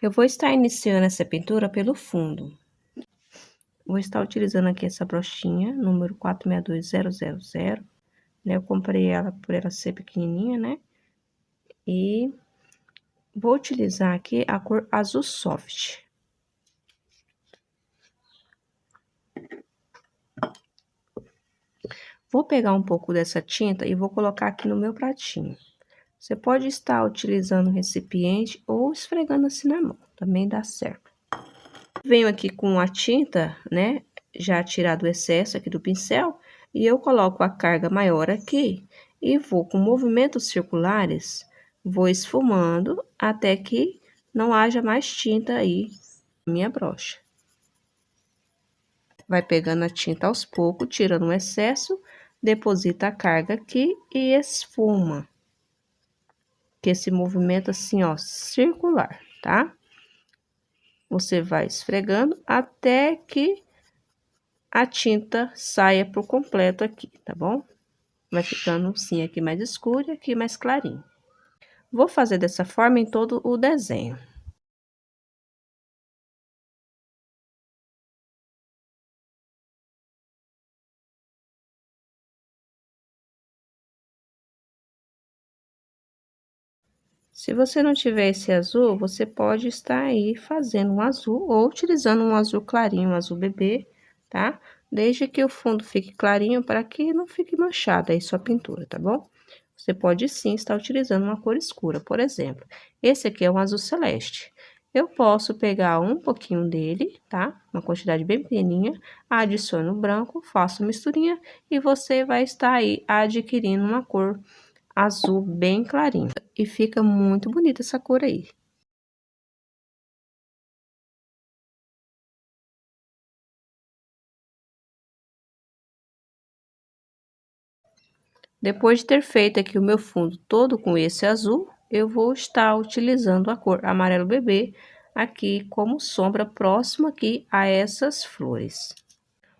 Eu vou estar iniciando essa pintura pelo fundo. Vou estar utilizando aqui essa brochinha, número 462000, né? Eu comprei ela por ela ser pequenininha, né? E vou utilizar aqui a cor azul soft. Vou pegar um pouco dessa tinta e vou colocar aqui no meu pratinho. Você pode estar utilizando um recipiente ou esfregando assim na mão, também dá certo. Venho aqui com a tinta, né, já tirado o excesso aqui do pincel, e eu coloco a carga maior aqui e vou com movimentos circulares, vou esfumando até que não haja mais tinta aí na minha brocha. Vai pegando a tinta aos poucos, tirando o excesso, deposita a carga aqui e esfuma. Que esse movimento assim, ó, circular, tá? Você vai esfregando até que a tinta saia por completo aqui, tá bom? Vai ficando sim aqui mais escuro e aqui mais clarinho. Vou fazer dessa forma em todo o desenho. Se você não tiver esse azul, você pode estar aí fazendo um azul ou utilizando um azul clarinho, um azul bebê, tá? Desde que o fundo fique clarinho para que não fique manchada aí sua pintura, tá bom? Você pode sim estar utilizando uma cor escura, por exemplo. Esse aqui é um azul celeste. Eu posso pegar um pouquinho dele, tá? Uma quantidade bem pequenininha, adiciono o branco, faço misturinha e você vai estar aí adquirindo uma cor azul bem clarinho. E fica muito bonita essa cor aí. Depois de ter feito aqui o meu fundo todo com esse azul, eu vou estar utilizando a cor amarelo bebê aqui como sombra próximo aqui a essas flores.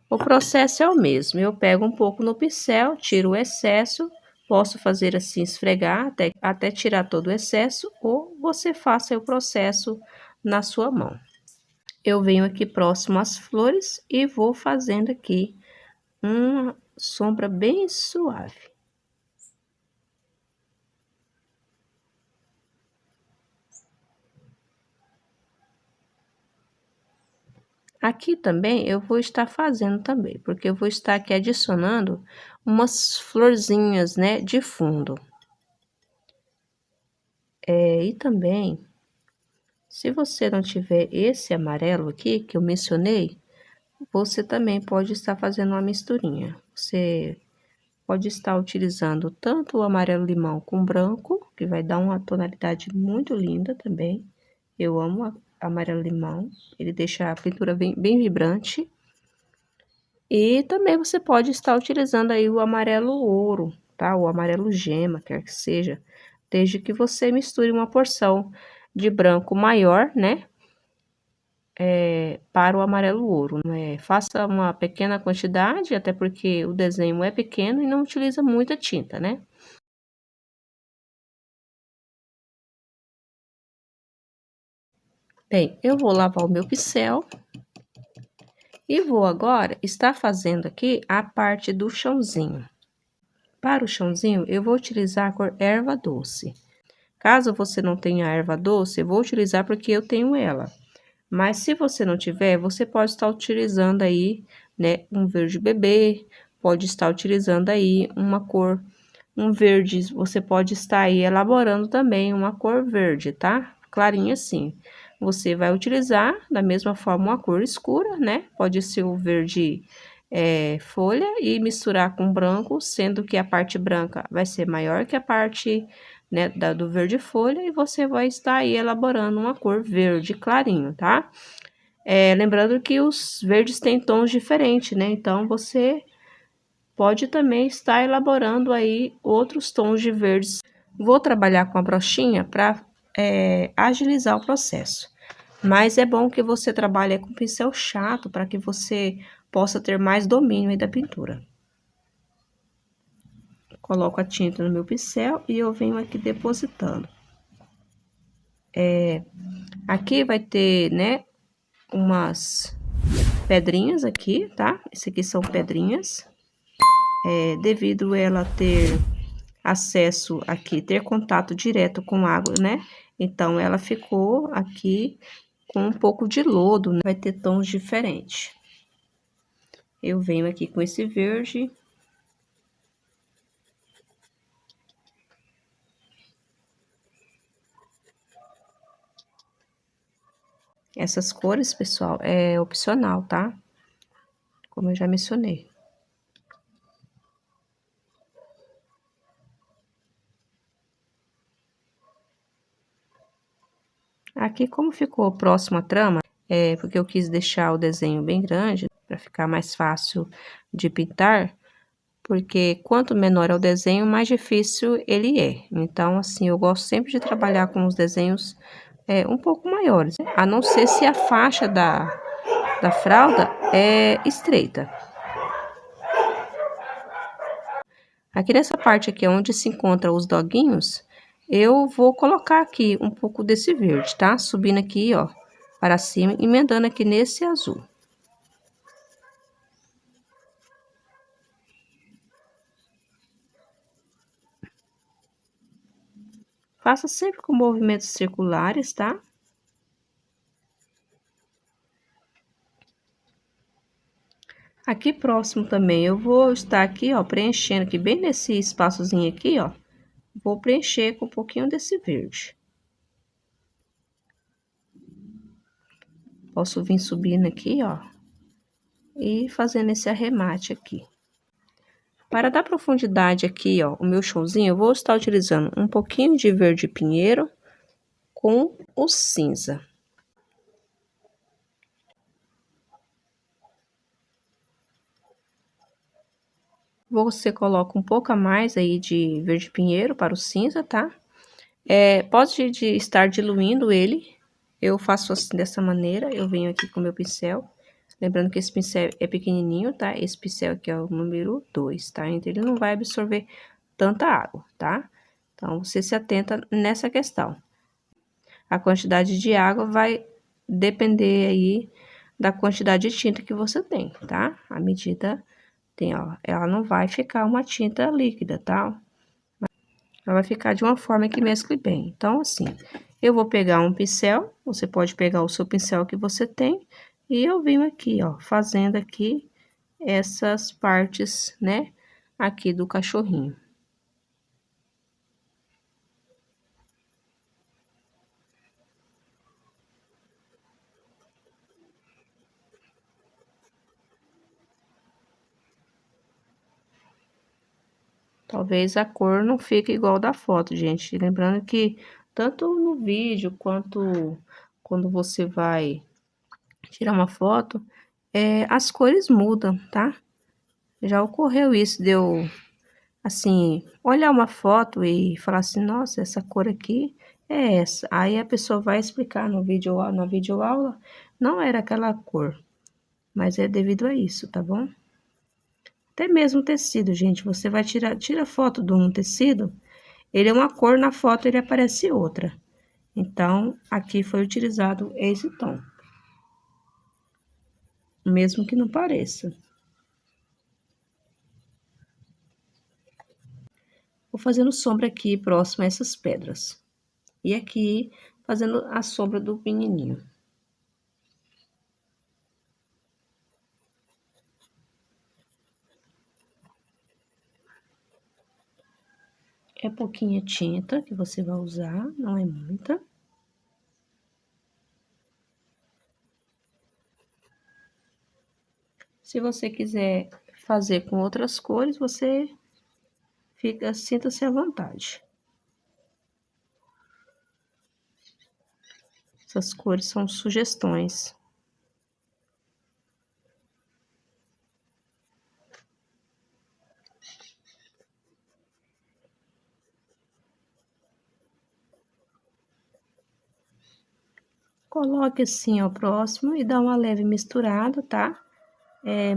O processo é o mesmo, eu pego um pouco no pincel, tiro o excesso, posso fazer assim, esfregar até tirar todo o excesso, ou você faça o processo na sua mão. Eu venho aqui próximo às flores e vou fazendo aqui uma sombra bem suave. Aqui também eu vou estar fazendo também, porque eu vou estar aqui adicionando umas florzinhas, né, de fundo. E também, se você não tiver esse amarelo aqui, que eu mencionei, você também pode estar fazendo uma misturinha. Você pode estar utilizando tanto o amarelo limão com branco, que vai dar uma tonalidade muito linda também. Eu amo amarelo limão, ele deixa a pintura bem vibrante. E também você pode estar utilizando aí o amarelo ouro, tá? O amarelo gema, quer que seja, desde que você misture uma porção de branco maior, né? Para o amarelo ouro, né? Faça uma pequena quantidade, até porque o desenho é pequeno e não utiliza muita tinta, né? Bem, eu vou lavar o meu pincel e vou agora estar fazendo aqui a parte do chãozinho. Para o chãozinho, eu vou utilizar a cor erva doce. Caso você não tenha erva doce, eu vou utilizar porque eu tenho ela. Mas se você não tiver, você pode estar utilizando aí, né, um verde bebê, pode estar utilizando aí uma cor, um verde, você pode estar aí elaborando também uma cor verde, tá? Clarinha assim. Você vai utilizar da mesma forma uma cor escura, né? Pode ser o verde folha e misturar com branco, sendo que a parte branca vai ser maior que a parte, né, do verde folha, e você vai estar aí elaborando uma cor verde clarinho, tá? Lembrando que os verdes têm tons diferentes, né? Então, você pode também estar elaborando aí outros tons de verdes. Vou trabalhar com a brochinha para agilizar o processo. Mas é bom que você trabalhe com pincel chato para que você possa ter mais domínio aí da pintura. Coloco a tinta no meu pincel e eu venho aqui depositando. Aqui vai ter, né, umas pedrinhas aqui, tá? Esse aqui são pedrinhas. Devido ela ter acesso aqui, ter contato direto com água, né? Então, ela ficou aqui com um pouco de lodo, né? Vai ter tons diferentes. Eu venho aqui com esse verde. Essas cores, pessoal, é opcional, tá? Como eu já mencionei. Aqui, como ficou próximo à trama, porque eu quis deixar o desenho bem grande, para ficar mais fácil de pintar, porque quanto menor é o desenho, mais difícil ele é. Então, assim, eu gosto sempre de trabalhar com os desenhos um pouco maiores, a não ser se a faixa da fralda é estreita. Aqui nessa parte aqui, onde se encontra os doguinhos, eu vou colocar aqui um pouco desse verde, tá? Subindo aqui, ó, para cima, emendando aqui nesse azul. Faça sempre com movimentos circulares, tá? Aqui próximo também, eu vou estar aqui, ó, preenchendo aqui, bem nesse espaçozinho aqui, ó. Vou preencher com um pouquinho desse verde. Posso vir subindo aqui, ó, e fazendo esse arremate aqui. Para dar profundidade aqui, ó, o meu chãozinho, eu vou estar utilizando um pouquinho de verde pinheiro com o cinza. Você coloca um pouco a mais aí de verde pinheiro para o cinza, tá? Pode estar diluindo ele. Eu faço assim dessa maneira, eu venho aqui com o meu pincel. Lembrando que esse pincel é pequenininho, tá? Esse pincel aqui é o número 2, tá? Então, ele não vai absorver tanta água, tá? Então, você se atenta nessa questão. A quantidade de água vai depender aí da quantidade de tinta que você tem, tá? A medida tem, ó, ela não vai ficar uma tinta líquida, tá? Ela vai ficar de uma forma que mescle bem. Então, assim, eu vou pegar um pincel, você pode pegar o seu pincel que você tem, e eu venho aqui, ó, fazendo aqui essas partes, né, aqui do cachorrinho. Talvez a cor não fique igual da foto, gente. Lembrando que tanto no vídeo quanto quando você vai tirar uma foto, as cores mudam, tá? Já ocorreu isso, deu assim, olhar uma foto e falar assim, nossa, essa cor aqui é essa. Aí a pessoa vai explicar no vídeo, na videoaula, não era aquela cor, mas é devido a isso, tá bom? Até mesmo tecido, gente, você vai tira foto de um tecido, ele é uma cor, na foto ele aparece outra. Então, aqui foi utilizado esse tom, mesmo que não pareça. Vou fazendo sombra aqui próximo a essas pedras. E aqui, fazendo a sombra do menininho. É pouquinha tinta que você vai usar, não é muita. Se você quiser fazer com outras cores, você sinta-se à vontade. Essas cores são sugestões. Coloque assim ao próximo e dá uma leve misturada, tá?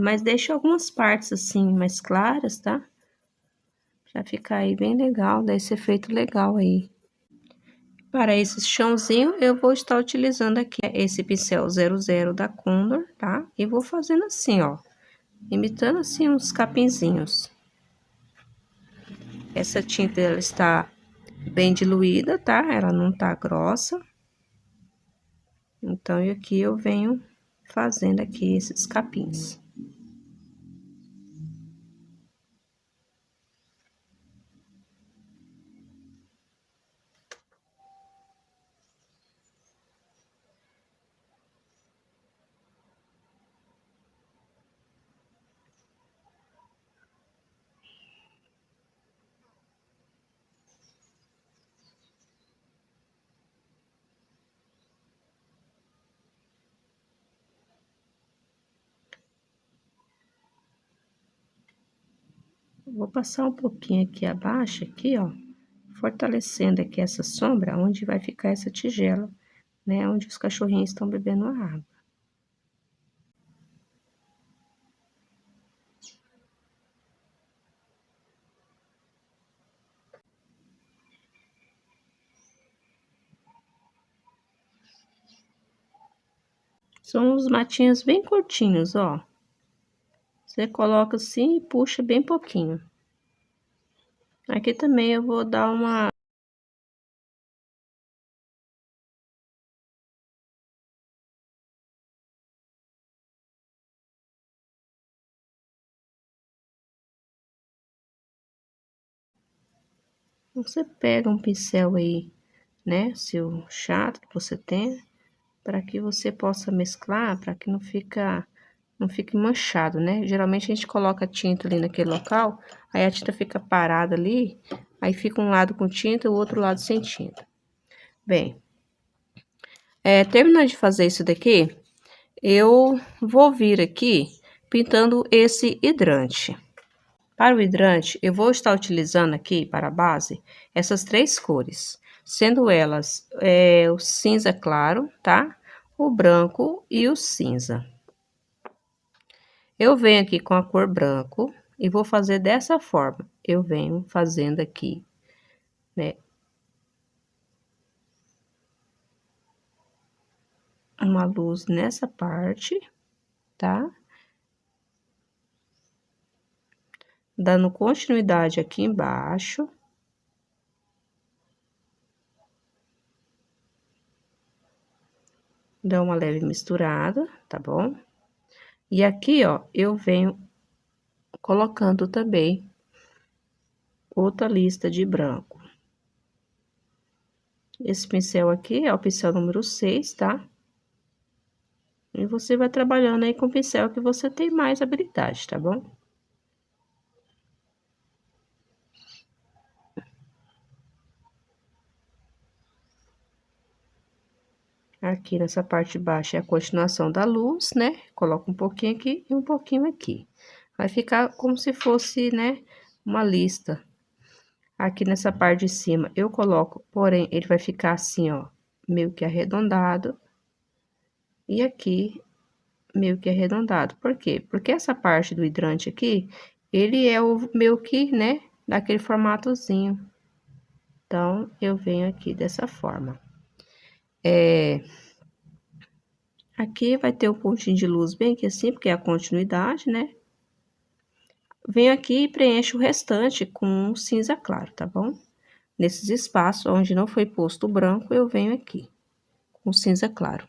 Mas deixe algumas partes assim mais claras, tá? Pra ficar aí bem legal, dá esse efeito legal aí. Para esse chãozinho, eu vou estar utilizando aqui esse pincel 00 da Condor, tá? E vou fazendo assim, ó, imitando assim uns capinzinhos. Essa tinta, ela está bem diluída, tá? Ela não tá grossa. Então, e aqui eu venho fazendo aqui esses capins. Vou passar um pouquinho aqui abaixo, aqui, ó, fortalecendo aqui essa sombra, onde vai ficar essa tigela, né? Onde os cachorrinhos estão bebendo a água. São uns matinhos bem curtinhos, ó. Você coloca assim e puxa bem pouquinho. Aqui também eu vou dar uma... Você pega um pincel aí, né? Seu chato que você tem, para que você possa mesclar, para que não fique manchado, né? Geralmente a gente coloca tinta ali naquele local, aí a tinta fica parada ali, aí fica um lado com tinta e o outro lado sem tinta. Bem, terminando de fazer isso daqui, eu vou vir aqui pintando esse hidrante. Para o hidrante, eu vou estar utilizando aqui, para a base, essas três cores, sendo elas o cinza claro, tá? O branco e o cinza. Eu venho aqui com a cor branco e vou fazer dessa forma. Eu venho fazendo aqui, né? Uma luz nessa parte, tá? Dando continuidade aqui embaixo. Dá uma leve misturada, tá bom? E aqui, ó, eu venho colocando também outra lista de branco. Esse pincel aqui é o pincel número 6, tá? E você vai trabalhando aí com o pincel que você tem mais habilidade, tá bom? Aqui nessa parte de baixo é a continuação da luz, né? Coloca um pouquinho aqui e um pouquinho aqui. Vai ficar como se fosse, né, uma lista. Aqui nessa parte de cima eu coloco, porém, ele vai ficar assim, ó, meio que arredondado. E aqui, meio que arredondado. Por quê? Porque essa parte do hidrante aqui, ele é o meio que, né, daquele formatozinho. Então, eu venho aqui dessa forma. Aqui vai ter um pontinho de luz bem aqui assim, porque é a continuidade, né? Venho aqui e preencho o restante com um cinza claro, tá bom? Nesses espaços onde não foi posto o branco, eu venho aqui com cinza claro.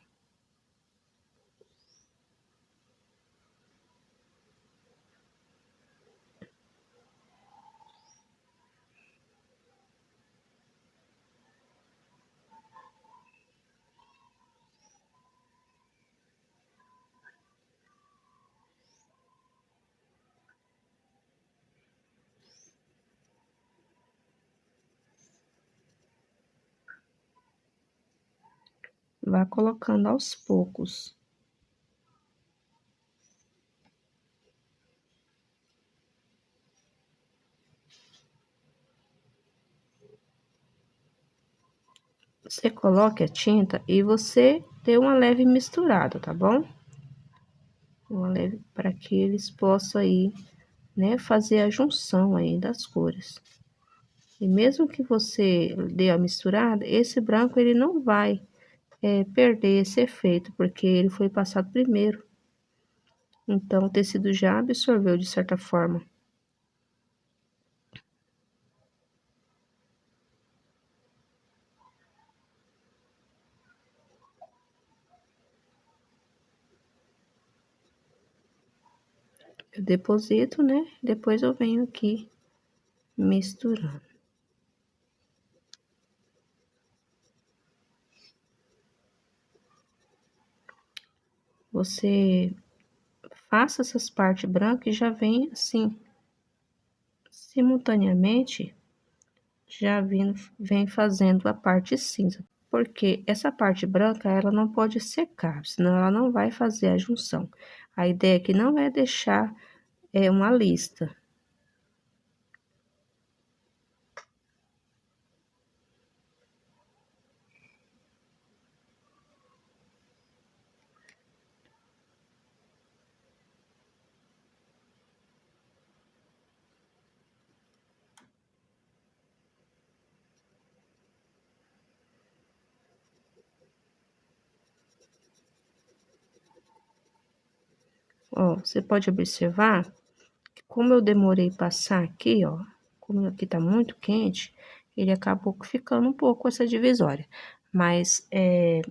Vá colocando aos poucos. Você coloque a tinta e você dê uma leve misturada, tá bom? Uma leve para que eles possam aí, né, fazer a junção aí das cores. E mesmo que você dê a misturada, esse branco ele não vai perder esse efeito, porque ele foi passado primeiro. Então, o tecido já absorveu de certa forma. Eu deposito, né? Depois eu venho aqui misturando. Você faça essas partes brancas e já vem assim, simultaneamente, vem fazendo a parte cinza. Porque essa parte branca, ela não pode secar, senão ela não vai fazer a junção. A ideia aqui não é deixar uma lista. Ó, você pode observar que como eu demorei passar aqui, ó, como aqui tá muito quente, ele acabou ficando um pouco essa divisória. Mas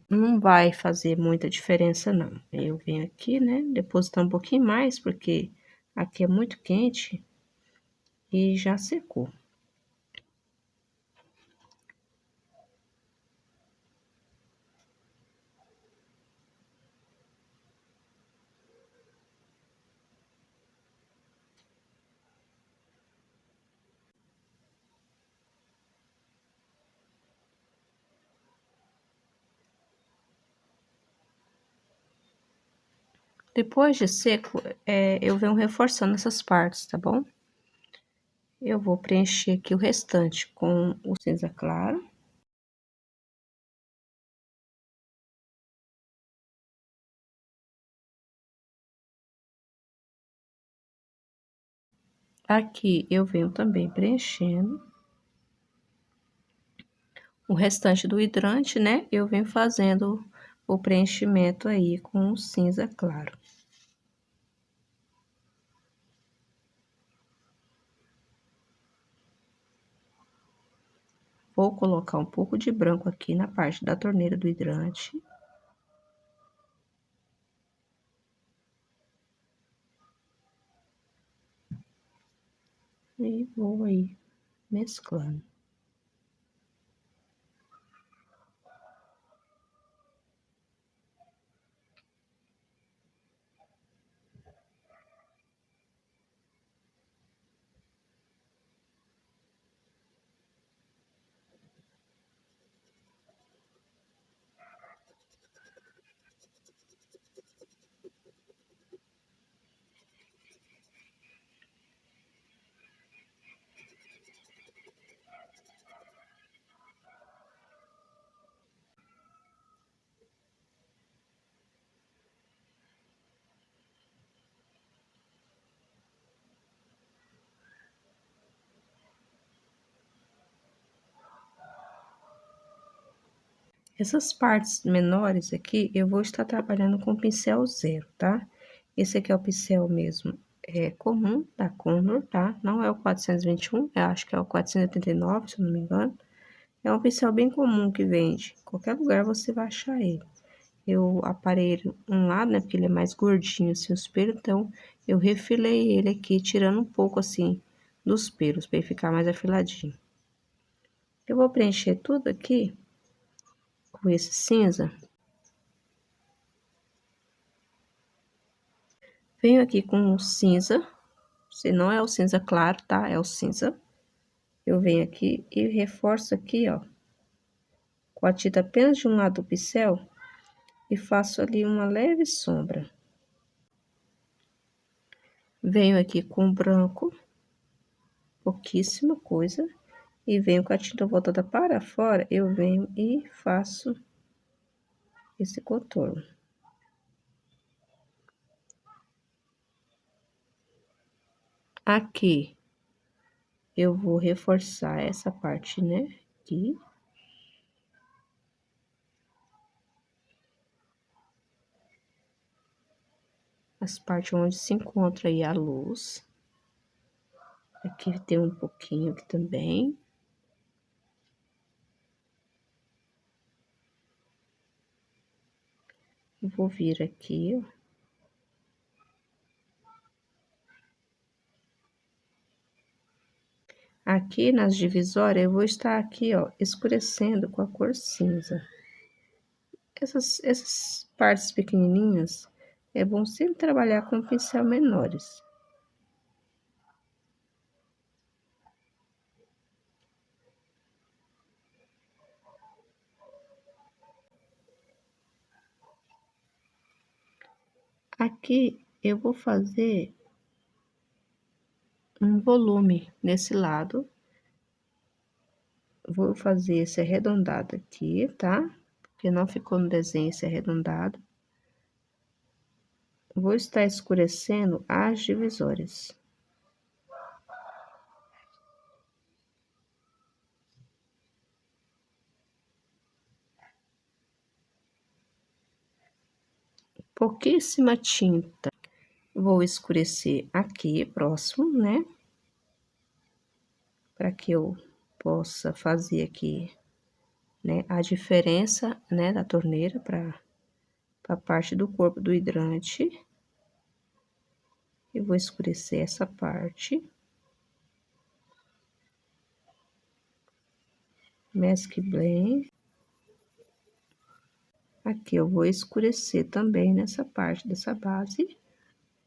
não vai fazer muita diferença, não. Eu venho aqui, né, depositar um pouquinho mais, porque aqui é muito quente e já secou. Depois de seco, eu venho reforçando essas partes, tá bom? Eu vou preencher aqui o restante com o cinza claro. Aqui eu venho também preenchendo o restante do hidrante, né? Eu venho fazendo o preenchimento aí com o cinza claro. Vou colocar um pouco de branco aqui na parte da torneira do hidrante. E vou aí mesclando. Essas partes menores aqui, eu vou estar trabalhando com pincel zero, tá? Esse aqui é o pincel mesmo, comum, da Conor, tá? Não é o 421, eu acho que é o 489, se eu não me engano. É um pincel bem comum que vende. Em qualquer lugar você vai achar ele. Eu aparei ele um lado, né? Porque ele é mais gordinho, assim, os pelos. Então, eu refilei ele aqui, tirando um pouco, assim, dos pelos, pra ele ficar mais afiladinho. Eu vou preencher tudo aqui com esse cinza. Venho aqui com o cinza. Se não é o cinza claro, tá? É o cinza. Eu venho aqui e reforço aqui, ó, com a tinta apenas de um lado do pincel e faço ali uma leve sombra. Venho aqui com o branco, pouquíssima coisa, e venho com a tinta voltada para fora, eu venho e faço esse contorno. Aqui, eu vou reforçar essa parte, né, aqui. As partes onde se encontra aí a luz. Aqui tem um pouquinho aqui também. Vou vir aqui, ó. Aqui nas divisórias, eu vou estar aqui, ó, escurecendo com a cor cinza. Essas partes pequenininhas, é bom sempre trabalhar com pincel menores. Aqui eu vou fazer um volume nesse lado. Vou fazer esse arredondado aqui, tá? Porque não ficou no desenho esse arredondado. Vou estar escurecendo as divisórias. Pouquíssima tinta. Vou escurecer aqui próximo, né? Para que eu possa fazer aqui, né, a diferença, né, da torneira para a parte do corpo do hidrante. Eu vou escurecer essa parte. Mask Blend. Aqui eu vou escurecer também nessa parte dessa base.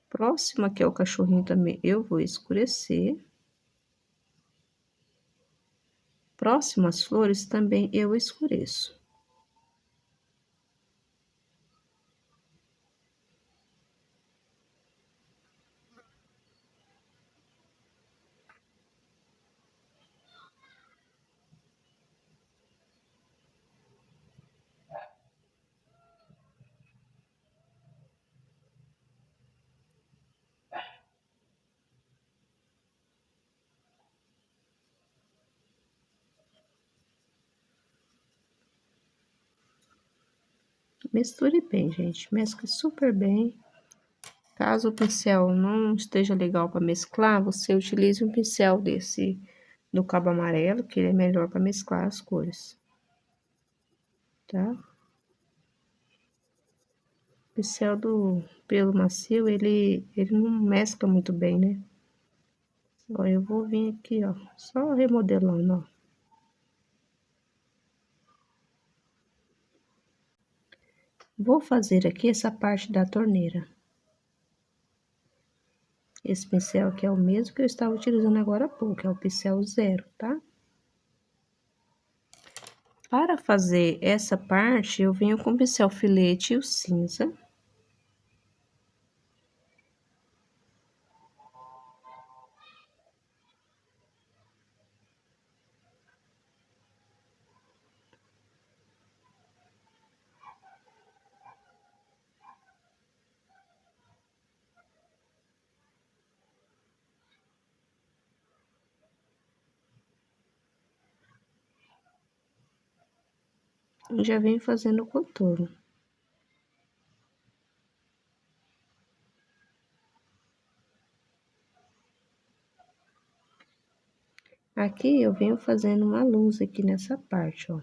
Próxima, que é o cachorrinho também, eu vou escurecer. Próximas flores também eu escureço. Misture bem, gente. Mescle super bem. Caso o pincel não esteja legal para mesclar, você utilize um pincel desse do cabo amarelo, que ele é melhor para mesclar as cores, tá? O pincel do pelo macio, ele não mescla muito bem, né? Ó, eu vou vir aqui, ó, só remodelando, ó. Vou fazer aqui essa parte da torneira. Esse pincel aqui é o mesmo que eu estava utilizando agora há pouco, é o pincel 0, tá? Para fazer essa parte, eu venho com o pincel filete e o cinza. E já venho fazendo o contorno. Aqui eu venho fazendo uma luz aqui nessa parte, ó.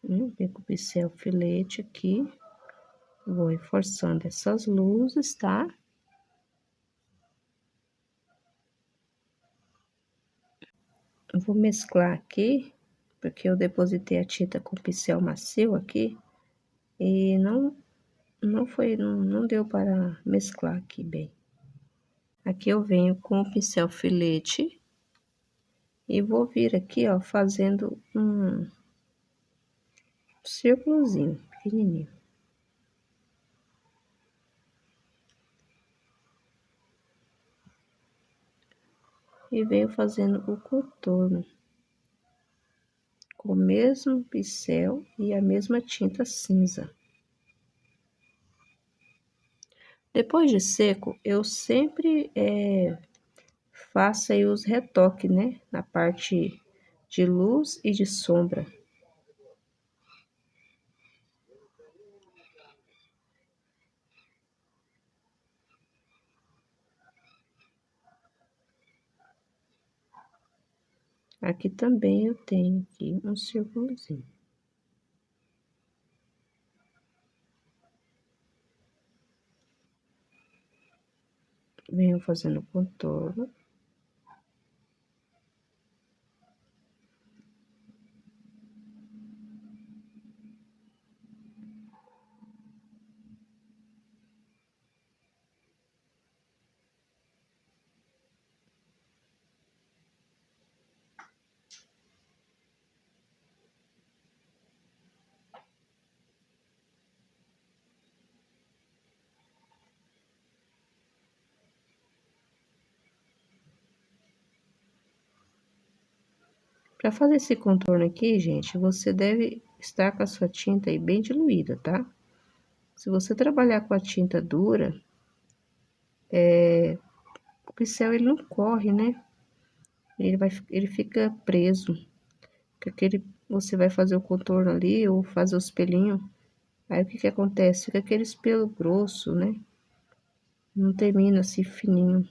Vem com o pincel filete aqui. Vou reforçando essas luzes, tá? Eu vou mesclar aqui, porque eu depositei a tinta com o pincel macio aqui. E não deu para mesclar aqui bem. Aqui eu venho com o pincel filete. E vou vir aqui, ó, fazendo um círculozinho pequenininho. E venho fazendo o contorno com o mesmo pincel e a mesma tinta cinza. Depois de seco, eu sempre faço aí os retoques, né? Na parte de luz e de sombra. Aqui também eu tenho aqui um círculozinho. Venho fazendo contorno. Para fazer esse contorno aqui, gente, você deve estar com a sua tinta aí bem diluída, tá? Se você trabalhar com a tinta dura, o pincel ele não corre, né? Ele fica preso. Você vai fazer o contorno ali ou fazer os pelinhos. Aí o que que acontece? Fica aquele pelo grosso, né? Não termina assim fininho.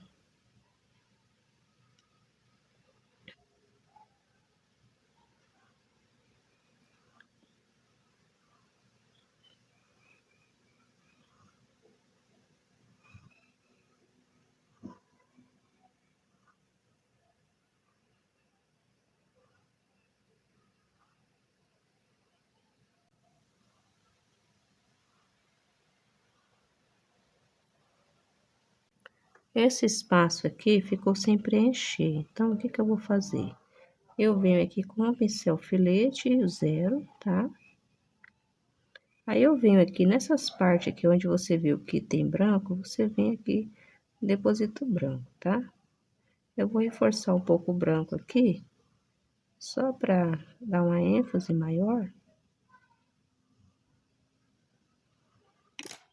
Esse espaço aqui ficou sem preencher. Então, o que que eu vou fazer? Eu venho aqui com o pincel filete, o zero, tá? Aí eu venho aqui nessas partes aqui onde você viu que tem branco, você vem aqui, deposita o branco, tá? Eu vou reforçar um pouco o branco aqui, só pra dar uma ênfase maior.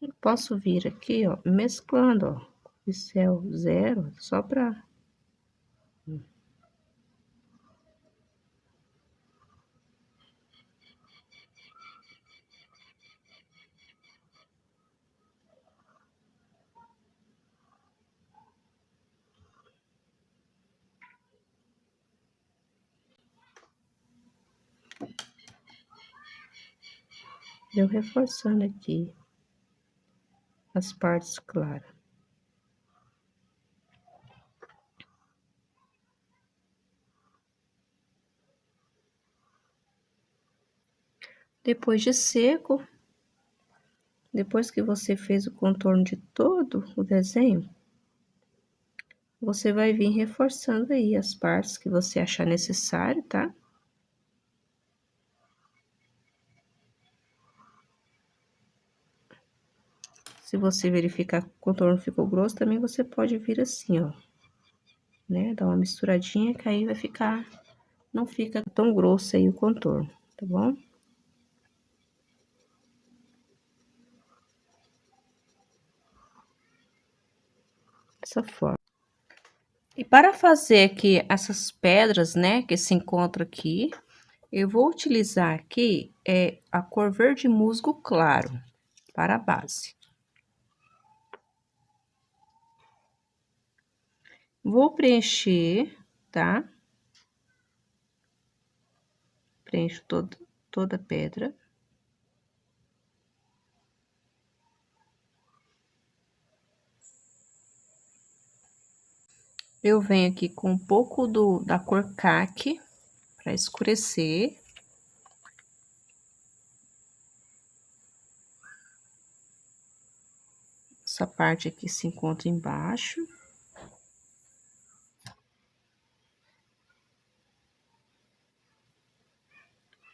Eu posso vir aqui, ó, mesclando, ó, pincel zero, só pra... Eu reforçando aqui as partes claras. Depois de seco, depois que você fez o contorno de todo o desenho, você vai vir reforçando aí as partes que você achar necessário, tá? Se você verificar que o contorno ficou grosso, também você pode vir assim, ó, né? Dar uma misturadinha que aí vai ficar, não fica tão grosso aí o contorno, tá bom? Dessa forma. E para fazer aqui essas pedras, né, que se encontram aqui, eu vou utilizar aqui a cor verde musgo claro para a base. Vou preencher, tá? Preencho toda a pedra. Eu venho aqui com um pouco da cor caque para escurecer. Essa parte aqui se encontra embaixo.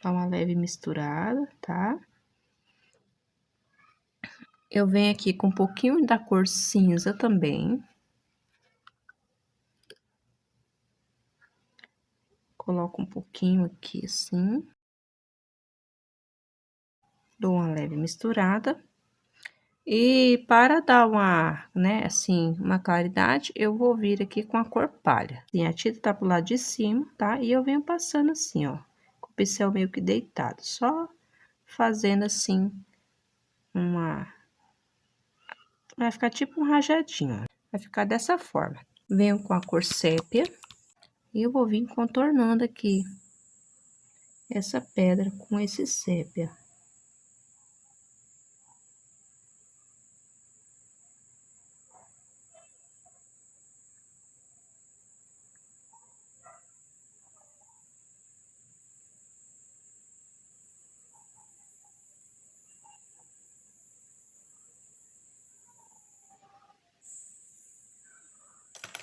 Dá uma leve misturada, tá? Eu venho aqui com um pouquinho da cor cinza também. Coloco um pouquinho aqui, assim. Dou uma leve misturada. E para dar uma, né, assim, uma claridade, eu vou vir aqui com a cor palha. Assim, a tinta tá pro lado de cima, tá? E eu venho passando assim, ó, com o pincel meio que deitado, só fazendo assim vai ficar tipo um rajadinho, ó. Vai ficar dessa forma. Venho com a cor sépia e eu vou vir contornando aqui essa pedra com esse sépia.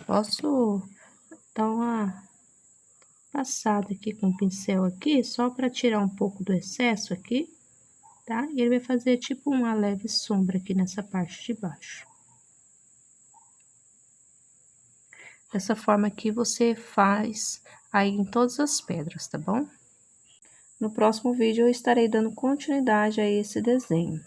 Posso dar uma passada aqui com o pincel aqui, só para tirar um pouco do excesso aqui, tá? E ele vai fazer tipo uma leve sombra aqui nessa parte de baixo. Dessa forma aqui você faz aí em todas as pedras, tá bom? No próximo vídeo eu estarei dando continuidade a esse desenho.